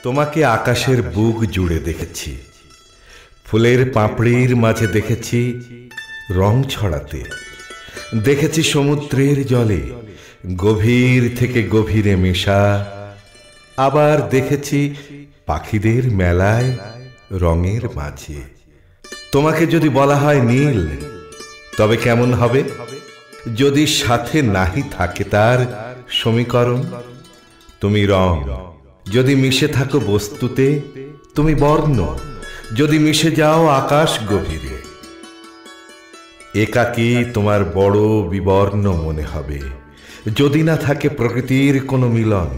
তোমাকে আকাশের বুক জুড়ে দেখেছি, ফুলের পাপড়ির মাঝে দেখেছি রং ছড়াতে, দেখেছি সমুদ্রের জলে গভীর থেকে গভীরে মেশা, আবার দেখেছি পাখিদের মেলায় রঙের মাঝে। তোমাকে যদি বলা হয় নীল, তবে কেমন হবে? যদি সাথে নাহি থাকে তার সমীকরণ। তুমি রং, যদি মিশে থাকো বস্তুতে তুমি বর্ণ, যদি মিশে যাও আকাশ গভীরে। একাকী তোমার বড় বিবর্ণ মনে হবে যদি না থাকে প্রকৃতির কোনো মিলন।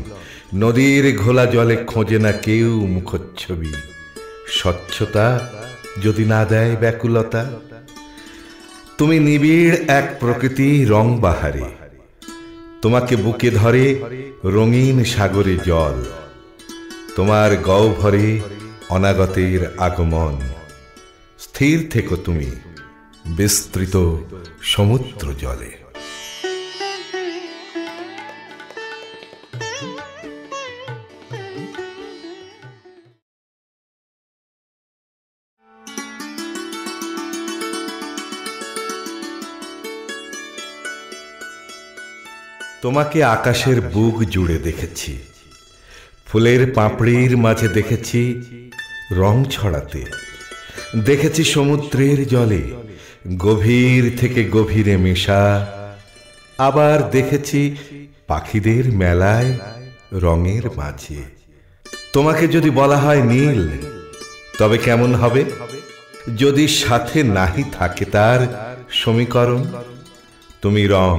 নদীর ঘোলা জলে খোঁজে না কেউ মুখচ্ছবি, স্বচ্ছতা যদি না দেয় ব্যাকুলতা। তুমি নিবিড় এক প্রকৃতি রং বাহারে, তোমাকে বুকে ধরে রঙিন সাগরে জল। তোমার গহ্বরে অনাগতের আগমন, স্থির থেকো তুমি বিস্তৃত সমুদ্র জলে। তোমাকে আকাশের বুক জুড়ে দেখেছি, ফুলের পাপড়ির মাঝে দেখেছি রং ছড়াতে, দেখেছি সমুদ্রের জলে গভীর থেকে গভীরে মেশা, আবার দেখেছি পাখিদের মেলায় রঙের মাঝে। তোমাকে যদি বলা হয় নীল, তবে কেমন হবে? যদি সাথে নাহি থাকে তার সমীকরণ। তুমি রং,